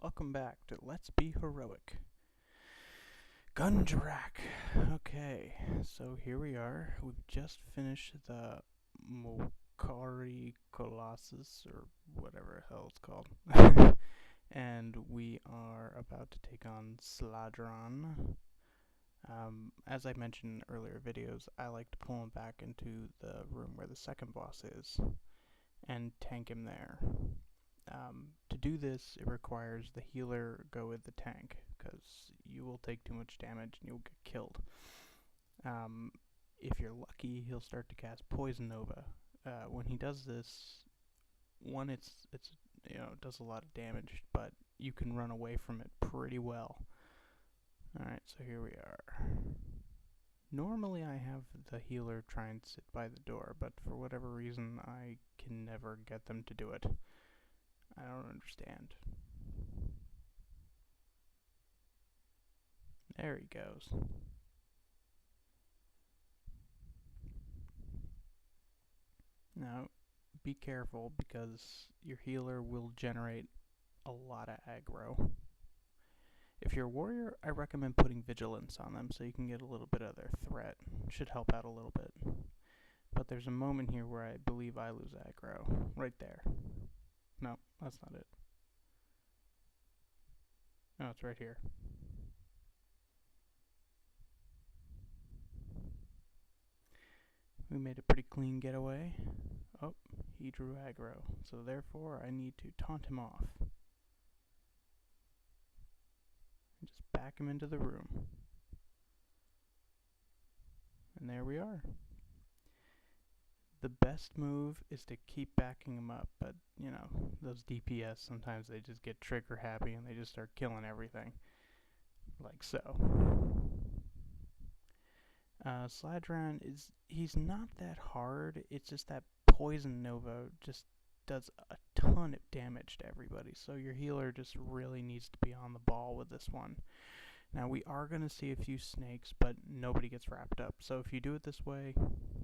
Welcome back to Let's Be Heroic. Gunjarak. Okay, so here we are. We've just finished the Morabi Colossus, or whatever the hell it's called. And we are about to take on Slad'ran. As I mentioned in earlier videos, I like to pull him back into the room where the second boss is and tank him there. To do this, it requires the healer go with the tank, because you will take too much damage and you'll get killed. If you're lucky, he'll start to cast Poison Nova. When he does this, one, it does a lot of damage, but you can run away from it pretty well. Alright, so here we are. Normally I have the healer try and sit by the door, but for whatever reason I can never get them to do it. I don't understand. There he goes. Now, be careful because your healer will generate a lot of aggro. If you're a warrior, I recommend putting vigilance on them so you can get a little bit of their threat. Should help out a little bit. But there's a moment here where I believe I lose aggro. Right there. No, that's not it. No, it's right here. We made a pretty clean getaway. Oh, he drew aggro, so therefore I need to taunt him off. And just back him into the room. And there we are. The best move is to keep backing him up, but, you know, those DPS, sometimes they just get trigger happy and they just start killing everything. Like so. Slad'ran he's not that hard, it's just that Poison Nova just does a ton of damage to everybody, so your healer just really needs to be on the ball with this one. Now we are going to see a few snakes, but nobody gets wrapped up, so if you do it this way,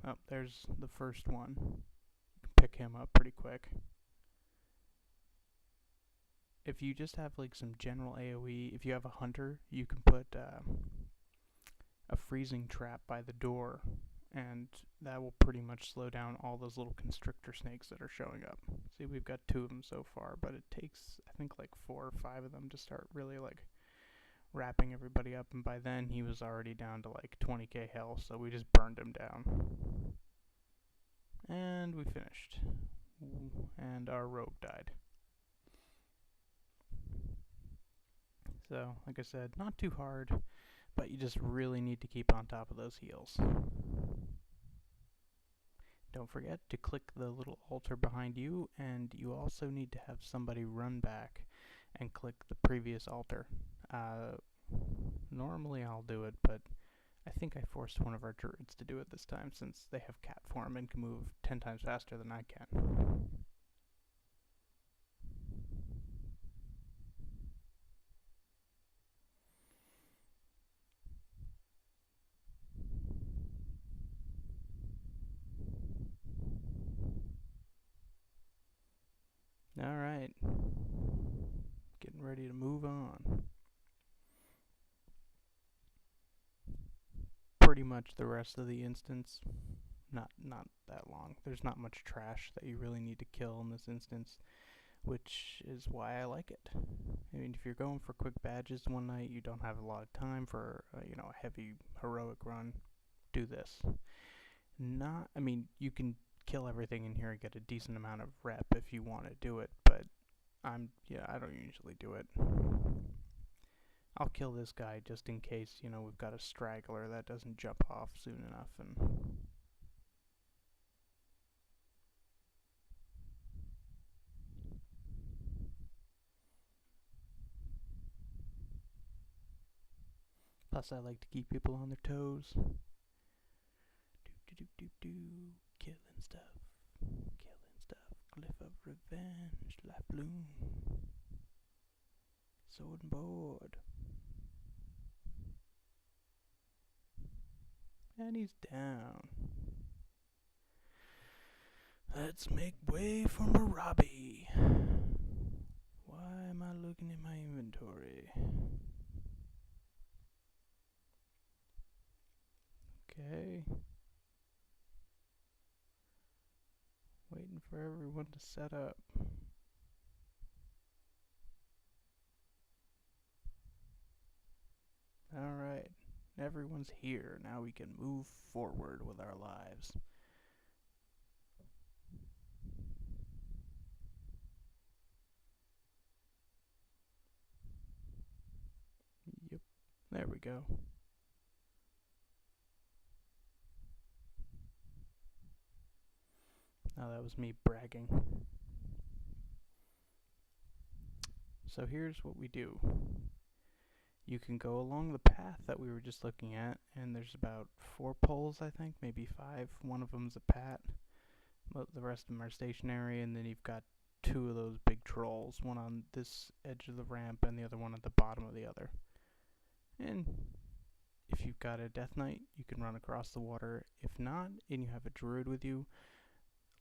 oh, there's the first one. You can pick him up pretty quick. If you just have like some general AoE, if you have a hunter, you can put a freezing trap by the door, and that will pretty much slow down all those little constrictor snakes that are showing up. See, we've got 2 of them so far, but it takes, I think, like 4 or 5 of them to start really like wrapping everybody up, and by then he was already down to like 20k health, so we just burned him down. And we finished. And our rogue died. So, like I said, not too hard, but you just really need to keep on top of those heals. Don't forget to click the little altar behind you, and you also need to have somebody run back and click the previous altar. Normally I'll do it, but I think I forced one of our druids to do it this time since they have cat form and can move 10 times faster than I can. Alright, getting ready to move on. Pretty much the rest of the instance, not that long. There's not much trash that you really need to kill in this instance, which is why I like it. I mean, if you're going for quick badges one night, you don't have a lot of time for a heavy heroic run, do this. I mean, you can kill everything in here and get a decent amount of rep if you want to do it, but I don't usually do it. I'll kill this guy just in case, we've got a straggler that doesn't jump off soon enough. And plus, I like to keep people on their toes. Killing stuff. Glyph of revenge. Life bloom. Sword and board. And he's down. Let's make way for Morabi. Why am I looking at my inventory? for everyone to set up. Alright, everyone's here. Now we can move forward with our lives. Yep, there we go. Now that was me bragging. So here's what we do. You can go along the path that we were just looking at, and there's about 4 poles, I think, maybe 5. One of them's a pat, but the rest of them are stationary, and then you've got 2 of those big trolls, one on this edge of the ramp and the other one at the bottom of the other. And if you've got a Death Knight, you can run across the water. If not, and you have a druid with you,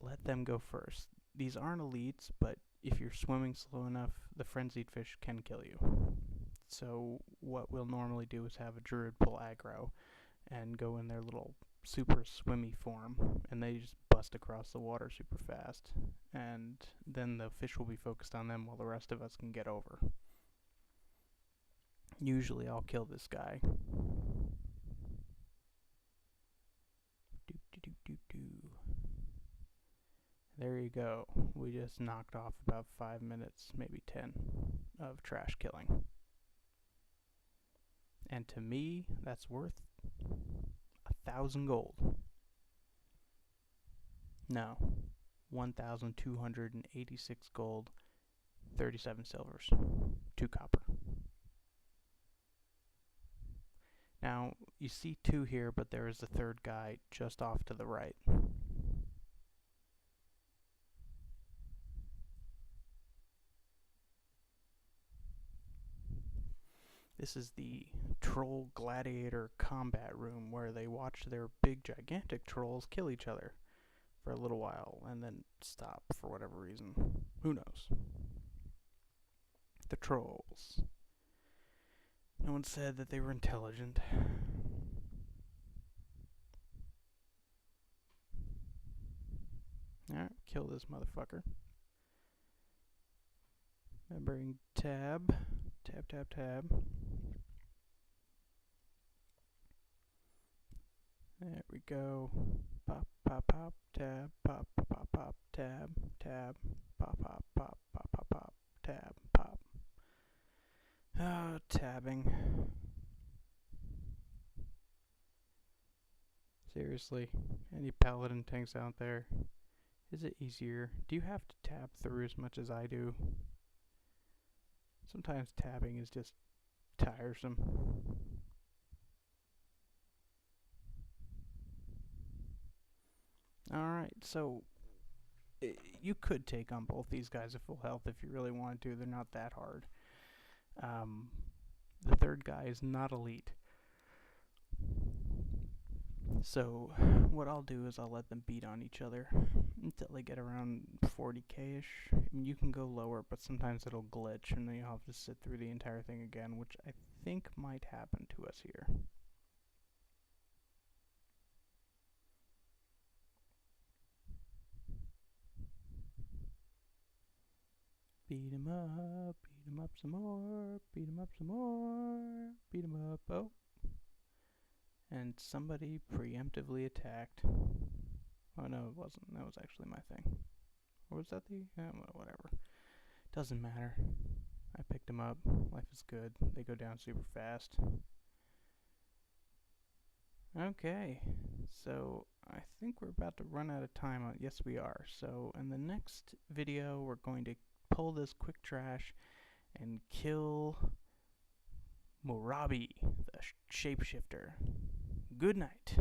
let them go first. These aren't elites, but if you're swimming slow enough, the frenzied fish can kill you. So what we'll normally do is have a druid pull aggro and go in their little super swimmy form, and they just bust across the water super fast, and then the fish will be focused on them while the rest of us can get over. Usually I'll kill this guy. There you go. We just knocked off about 5 minutes, maybe 10, of trash killing. And to me, that's worth 1,000 gold. No, 1,286 gold, 37 silvers, 2 copper. Now, you see 2 here, but there is a 3rd guy just off to the right. This is the troll gladiator combat room where they watch their big gigantic trolls kill each other for a little while and then stop for whatever reason. Who knows? The trolls. No one said that they were intelligent. Alright, kill this motherfucker. Remembering tab. Tab. There we go. Pop, tab, pop, tab, pop, tab, pop. Oh, tabbing. Seriously, any paladin tanks out there? Is it easier? Do you have to tab through as much as I do? Sometimes tabbing is just tiresome. Alright, so you could take on both these guys at full health if you really wanted to. They're not that hard. The 3rd guy is not elite. So what I'll do is I'll let them beat on each other until they get around 40k-ish. I mean, you can go lower, but sometimes it'll glitch and then you'll have to sit through the entire thing again, which I think might happen to us here. Beat him up some more, beat him up some more, beat him up, oh. And somebody preemptively attacked. Oh no, it wasn't. That was actually my thing. Or was that the... well, whatever. Doesn't matter. I picked him up. Life is good. They go down super fast. Okay. So, I think we're about to run out of time. Yes, we are. So, in the next video, we're going to pull this quick trash and kill Morabi, the shapeshifter. Good night.